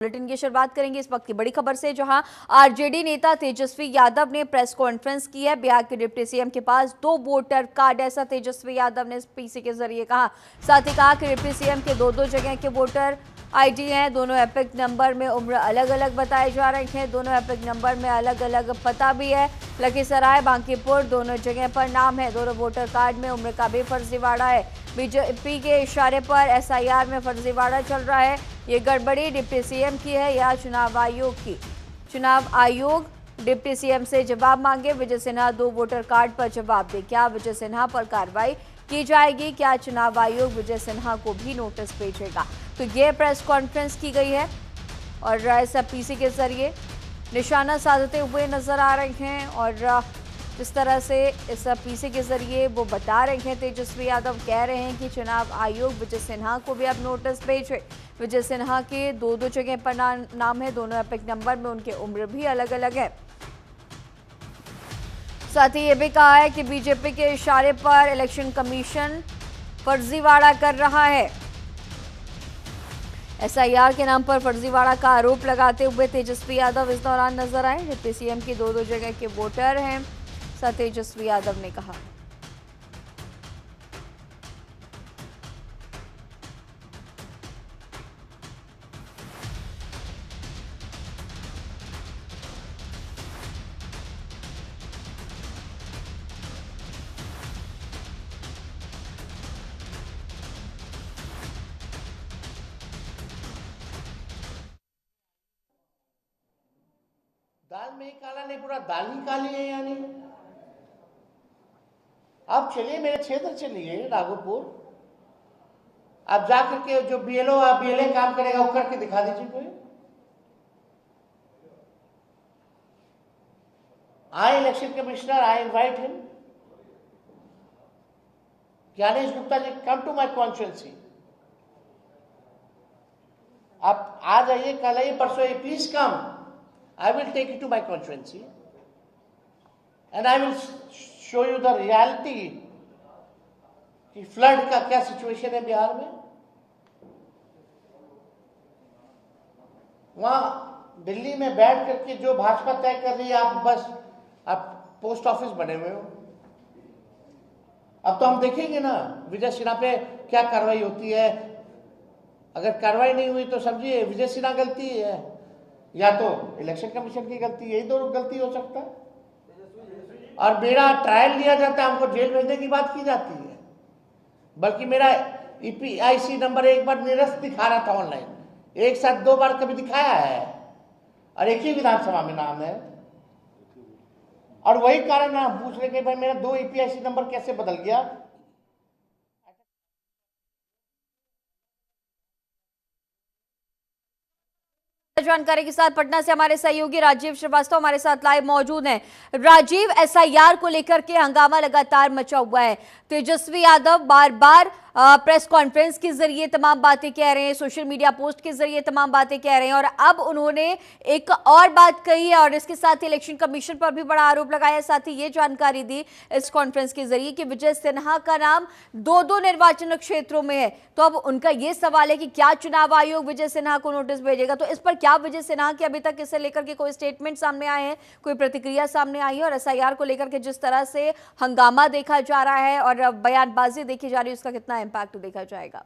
Bulletin की शुरुआत करेंगे इस वक्त की बड़ी खबर से, जहां आरजेडी नेता तेजस्वी यादव ने प्रेस कॉन्फ्रेंस की है। बिहार के डिप्टी सीएम के पास 2 वोटर कार्ड, ऐसा तेजस्वी यादव ने पीसी के जरिए कहा। साथ ही कहा कि डिप्टी सीएम के दो जगह के वोटर आईडी हैं, दोनों एपिक नंबर में उम्र अलग अलग बताए जा रहे हैं, दोनों एपिक नंबर में अलग अलग पता भी है। लखीसराय, बांकीपुर दोनों जगह पर नाम है। दोनों वोटर कार्ड में उम्र का भी फर्जीवाड़ा है। बीजेपी के इशारे पर एसआईआर में फर्जीवाड़ा चल रहा है। ये गड़बड़ी डिप्टी सीएम की है या चुनाव आयोग की? चुनाव आयोग डिप्टी सीएम से जवाब मांगे। विजय सिन्हा 2 वोटर कार्ड पर जवाब दे। क्या विजय सिन्हा पर कार्रवाई की जाएगी? क्या चुनाव आयोग विजय सिन्हा को भी नोटिस भेजेगा? तो ये प्रेस कॉन्फ्रेंस की गई है और ऐसा पीसी के जरिए निशाना साधते हुए नजर आ रहे हैं। और जिस तरह से इस पीसी के जरिए वो बता रहे हैं, तेजस्वी यादव कह रहे हैं कि चुनाव आयोग विजय सिन्हा को भी अब नोटिस भेजे। विजय सिन्हा के 2 जगह पर नाम है, दोनों एपिक नंबर में उनके उम्र भी अलग अलग है। साथ ही ये भी कहा है कि बीजेपी के इशारे पर इलेक्शन कमीशन फर्जीवाड़ा कर रहा है। एसआईआर के नाम पर फर्जीवाड़ा का आरोप लगाते हुए तेजस्वी यादव इस दौरान नजर आए। डिप्टी सीएम की 2 जगह के वोटर हैं, साथ तेजस्वी यादव ने कहा। दाल में ही काला नहीं, पूरा दाल ही काली है। यानी आप चलिए मेरे क्षेत्र चलिए राघोपुर, आप जाकर के जो बीएलओ बीएलए काम करेगा वो करके दिखा दीजिए कोई। I election commissioner, I invite him, Gyanesh Gupta ji, come to my constituency. आप आ जाइए, कल आइए, परसों आइए, please come. I will take you to my constituency and I will show you the reality कि फ्लड का क्या सिचुएशन है बिहार में। वहां दिल्ली में बैठ करके जो भाजपा तय कर रही है, आप बस आप पोस्ट ऑफिस बने हुए हो। अब तो हम देखेंगे ना विजय सिन्हा पे क्या कार्रवाई होती है। अगर कार्रवाई नहीं हुई तो समझिए विजय सिन्हा गलती है या तो इलेक्शन कमीशन की गलती, यही 2 गलती हो सकता है। और मेरा ट्रायल लिया जाता है, हमको जेल भेजने की बात की जाती है। बल्कि मेरा ईपीआईसी नंबर एक बार निरस्त दिखा रहा था ऑनलाइन, एक साथ 2 बार कभी दिखाया है और एक ही विधानसभा में नाम है। और वही कारण है, पूछ रहे कि भाई मेरा 2 ईपीआईसी नंबर कैसे बदल गया। जानकारी के साथ पटना से हमारे सहयोगी राजीव श्रीवास्तव हमारे साथ लाइव मौजूद हैं। राजीव, एसआईआर को लेकर के हंगामा लगातार मचा हुआ है। तेजस्वी यादव बार बार प्रेस कॉन्फ्रेंस के जरिए तमाम बातें कह रहे हैं, सोशल मीडिया पोस्ट के जरिए तमाम बातें कह रहे हैं और अब उन्होंने एक और बात कही है और इसके साथ इलेक्शन कमीशन पर भी बड़ा आरोप लगाया। साथ ही ये जानकारी दी इस कॉन्फ्रेंस के जरिए कि विजय सिन्हा का नाम 2 निर्वाचन क्षेत्रों में है। तो अब उनका ये सवाल है कि क्या चुनाव आयोग विजय सिन्हा को नोटिस भेजेगा? तो इस पर क्या विजय सिन्हा के अभी तक इसे लेकर के कोई स्टेटमेंट सामने आए हैं, कोई प्रतिक्रिया सामने आई है? और एसआईआर को लेकर के जिस तरह से हंगामा देखा जा रहा है और बयानबाजी देखी जा रही है, उसका कितना इम्पैक्ट देखा जाएगा?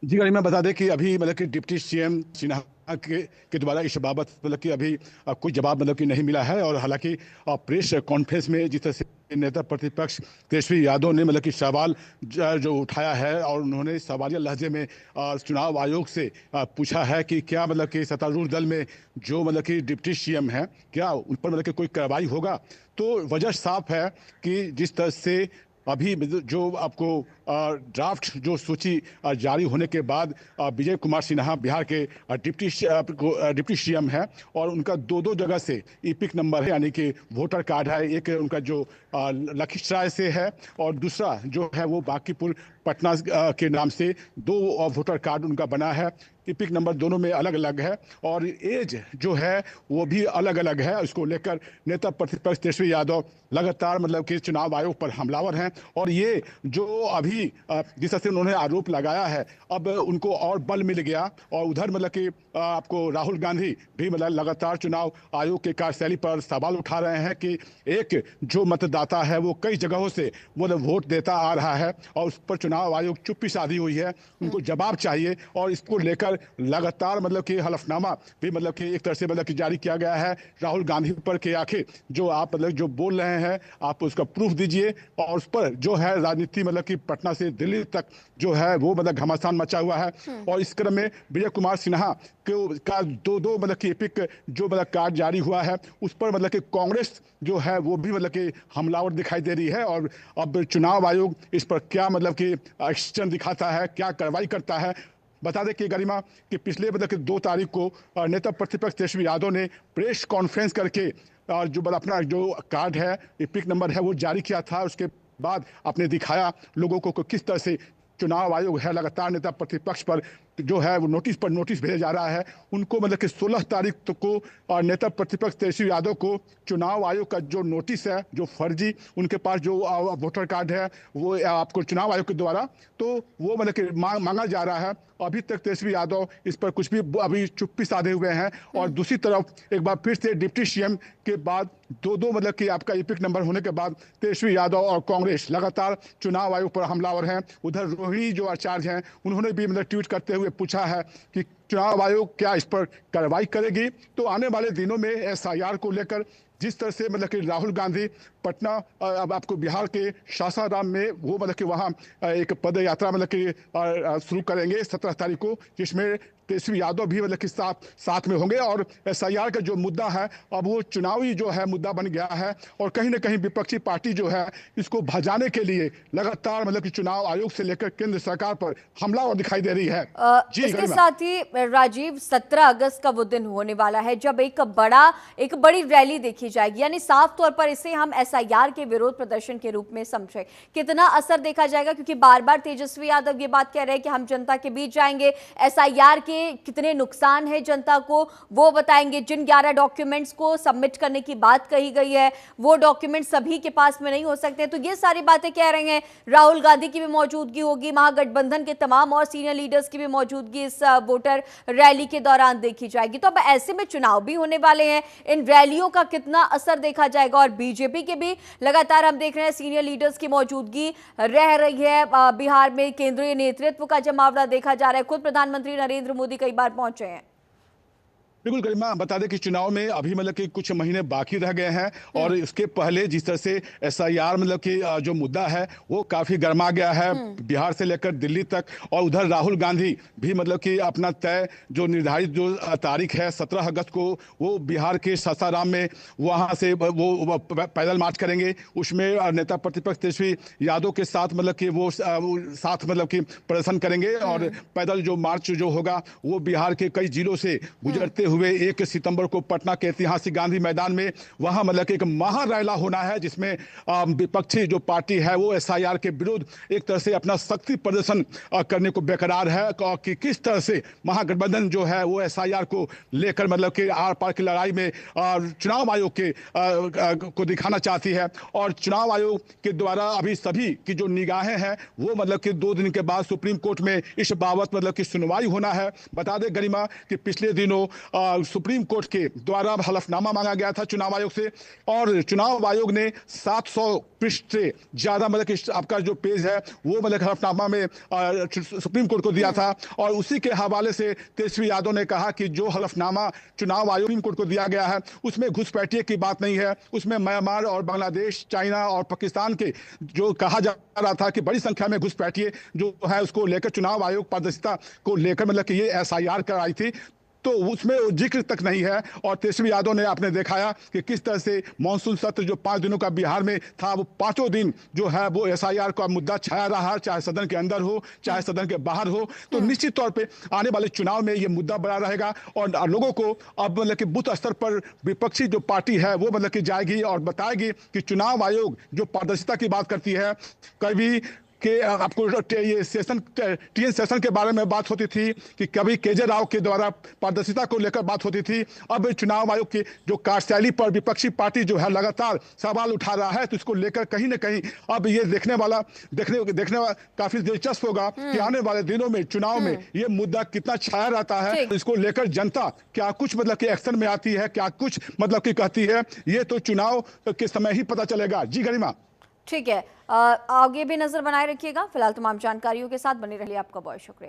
जी गाड़ी में बता दें कि अभी मतलब कि डिप्टी सीएम सिन्हा के द्वारा इस बाबत मतलब कि अभी कोई जवाब मतलब कि नहीं मिला है। और हालांकि प्रेस कॉन्फ्रेंस में जिस तरह से नेता प्रतिपक्ष तेजस्वी यादव ने मतलब कि सवाल जो उठाया है और उन्होंने सवालिया लहजे में चुनाव आयोग से पूछा है कि क्या मतलब कि सत्तारूढ़ दल में जो मतलब कि डिप्टी सीएम है, क्या उन पर मतलब कि कोई कार्रवाई होगा? तो वजह साफ है कि जिस तरह से अभी जो आपको ड्राफ्ट जो सूची जारी होने के बाद विजय कुमार सिन्हा बिहार के डिप्टी सीएम है और उनका 2 जगह से ईपिक नंबर है, यानी कि वोटर कार्ड है। एक उनका जो लखीसराय से है और दूसरा जो है वो बांकीपुर पटना के नाम से 2 वोटर कार्ड उनका बना है। इपिक नंबर दोनों में अलग अलग है और एज जो है वो भी अलग अलग है। उसको लेकर नेता प्रतिपक्ष तेजस्वी यादव लगातार मतलब कि चुनाव आयोग पर हमलावर हैं और ये जो अभी जिस तरह से उन्होंने आरोप लगाया है, अब उनको और बल मिल गया। और उधर मतलब कि आपको राहुल गांधी भी मतलब लगातार चुनाव आयोग के कार्यशैली पर सवाल उठा रहे हैं कि एक जो मतदाता है वो कई जगहों से वो वोट देता आ रहा है और उस पर चुनाव आयोग चुप्पी साधी हुई है, उनको जवाब चाहिए। और इसको लेकर लगातार मतलब कि हलफनामा भी मतलब कि एक तरह से मतलब कि जारी किया गया है राहुल गांधी पर कि आखिर जो आप मतलब जो बोल रहे हैं आप उसका प्रूफ दीजिए। और उस पर जो है राजनीति मतलब कि पटना से दिल्ली तक जो है वो मतलब घमासान मचा हुआ है। और इस क्रम में विजय कुमार सिन्हा का दो मतलब कि एपिक जो मतलब कार्ड जारी हुआ है उस पर मतलब कि कांग्रेस जो है वो भी मतलब कि हमलावर दिखाई दे रही है। और अब चुनाव आयोग इस पर क्या मतलब कि एक्शन दिखाता है, क्या कार्रवाई करता है। बता दें कि गरिमा कि पिछले मतलब कि 2 तारीख को नेता प्रतिपक्ष तेजस्वी यादव ने प्रेस कॉन्फ्रेंस करके और जो अपना जो कार्ड है एपिक नंबर है वो जारी किया था। उसके बाद आपने दिखाया लोगों को किस तरह से चुनाव आयोग है लगातार नेता प्रतिपक्ष पर जो है वो नोटिस पर नोटिस भेजा जा रहा है। उनको मतलब कि 16 तारीख को और नेता प्रतिपक्ष तेजस्वी यादव को चुनाव आयोग का जो नोटिस है जो फर्जी उनके पास जो वोटर कार्ड है वो आपको चुनाव आयोग के द्वारा तो वो मतलब कि मांगा जा रहा है। अभी तक तेजस्वी यादव इस पर कुछ भी अभी चुप्पी साधे हुए हैं। और दूसरी तरफ एक बार फिर से डिप्टी सीएम के बाद दो मतलब कि आपका एपिक नंबर होने के बाद तेजस्वी यादव और कांग्रेस लगातार चुनाव आयोग पर हमलावर हैं। उधर रोहिणी जो आचार्य हैं उन्होंने भी मतलब ट्वीट करते हुए पूछा है कि चुनाव आयोग क्या इस पर कार्रवाई करेगी। तो आने वाले दिनों में एसआईआर को लेकर जिस तरह से मतलब कि राहुल गांधी पटना अब आपको बिहार के सासाराम में वो मतलब कि वहाँ एक पद यात्रा मतलब कि शुरू करेंगे 17 तारीख को, जिसमें तेजस्वी यादव भी मतलब कि साथ में होंगे। और एसआईआर का जो मुद्दा है अब वो चुनावी जो है मुद्दा बन गया है और कहीं ना कहीं विपक्षी पार्टी जो है इसको भजाने के लिए लगातार मतलब कि चुनाव आयोग से लेकर केंद्र सरकार पर हमला और दिखाई दे रही है। जी इसके साथ ही राजीव 17 अगस्त का वो दिन होने वाला है जब एक बड़ी रैली देखी जाएगी, यानी साफ तौर पर इसे हम एसआईआर के विरोध प्रदर्शन के रूप में समझे। कितना असर देखा जाएगा, क्योंकि बार बार तेजस्वी यादव ये बात कह रहे हैं कि हम जनता के बीच जाएंगे, एसआईआर के कितने नुकसान है जनता को वो बताएंगे। जिन 11 डॉक्यूमेंट्स को सबमिट करने की बात कही गई है वो डॉक्यूमेंट सभी के पास में नहीं हो सकते। तो ये सारी बातें कह रहे हैं। राहुल गांधी की भी मौजूदगी होगी, महागठबंधन के तमाम और सीनियर लीडर्स की भी मौजूदगी इस वोटर रैली के दौरान देखी जाएगी। तो अब ऐसे में चुनाव भी होने वाले हैं, इन रैलियों का कितना असर देखा जाएगा। और बीजेपी के भी लगातार हम देख रहे हैं सीनियर लीडर्स की मौजूदगी रह रही है। बिहार में केंद्रीय नेतृत्व का जमावड़ा देखा जा रहा है, खुद प्रधानमंत्री नरेंद्र मोदी कई बार पहुंचे हैं। बिल्कुल गरिमा, बता दें कि चुनाव में अभी मतलब कि कुछ महीने बाकी रह गए हैं और इसके पहले जिस तरह से एसआईआर मतलब कि जो मुद्दा है वो काफी गर्मा गया है बिहार से लेकर दिल्ली तक। और उधर राहुल गांधी भी मतलब कि अपना तय जो निर्धारित जो तारीख है 17 अगस्त को वो बिहार के सासाराम में वहां से वो पैदल मार्च करेंगे। उसमें नेता प्रतिपक्ष तेजस्वी यादव के साथ मतलब कि वो साथ मतलब कि प्रदर्शन करेंगे और पैदल जो मार्च जो होगा वो बिहार के कई जिलों से गुजरते हुए 1 सितंबर को पटना के ऐतिहासिक गांधी मैदान में वहां मतलब कि एक महारैला होना है, जिसमें विपक्षी जो पार्टी है वो एसआईआर के विरुद्ध एक तरह से अपना शक्ति प्रदर्शन करने को बेकरार है कि किस तरह से महागठबंधन जो है वो एसआईआर को लेकर मतलब कि आर पार की लड़ाई में चुनाव आयोग के को दिखाना चाहती है। और चुनाव आयोग के द्वारा अभी सभी की जो निगाहें हैं वो मतलब कि 2 दिन के बाद सुप्रीम कोर्ट में इस बाबत मतलब कि सुनवाई होना है। बता दें गरिमा कि पिछले दिनों सुप्रीम कोर्ट के द्वारा हलफनामा मांगा गया था चुनाव आयोग से और चुनाव आयोग ने 700 पृष्ठ से ज्यादा मतलब कि आपका जो पेज है वो मतलब हलफनामा में सुप्रीम कोर्ट को दिया था। और उसी के हवाले से तेजस्वी यादव ने कहा कि जो हलफनामा चुनाव आयोग सुप्रीम कोर्ट को दिया गया है उसमें घुसपैठिए की बात नहीं है, उसमें म्यांमार और बांग्लादेश, चाइना और पाकिस्तान के जो कहा जा रहा था कि बड़ी संख्या में घुसपैठिए जो है उसको लेकर चुनाव आयोग पारदर्शिता को लेकर मतलब कि ये एसआईआर कराई थी, तो उसमें जिक्र तक नहीं है। और तेजस्वी यादव ने आपने दिखाया कि किस तरह से मानसून सत्र जो 5 दिनों का बिहार में था वो 5 दिन जो है वो एसआईआर का मुद्दा छाया रहा, चाहे सदन के अंदर हो चाहे सदन के बाहर हो। तो निश्चित तौर पे आने वाले चुनाव में ये मुद्दा बड़ा रहेगा और लोगों को अब मतलब कि बूथ स्तर पर विपक्षी जो पार्टी है वो मतलब कि जाएगी और बताएगी कि चुनाव आयोग जो पारदर्शिता की बात करती है कभी कि आपको ये सेशन टीएन सेशन के बारे में बात होती थी कि कभी केजे राव के द्वारा पारदर्शिता को लेकर बात होती थी। अब चुनाव आयोग की जो कार्यशैली पर विपक्षी पार्टी जो है लगातार सवाल उठा रहा है, तो इसको लेकर कहीं ना कहीं अब ये देखने वाला काफी दिलचस्प होगा कि आने वाले दिनों में चुनाव में ये मुद्दा कितना छाया रहता है। इसको लेकर जनता क्या कुछ मतलब कि एक्शन में आती है, क्या कुछ मतलब कि कहती है, ये तो चुनाव के समय ही पता चलेगा। जी गरिमा। ठीक है, आगे भी नजर बनाए रखिएगा। फिलहाल तमाम जानकारियों के साथ बने रहिए। आपका बहुत शुक्रिया।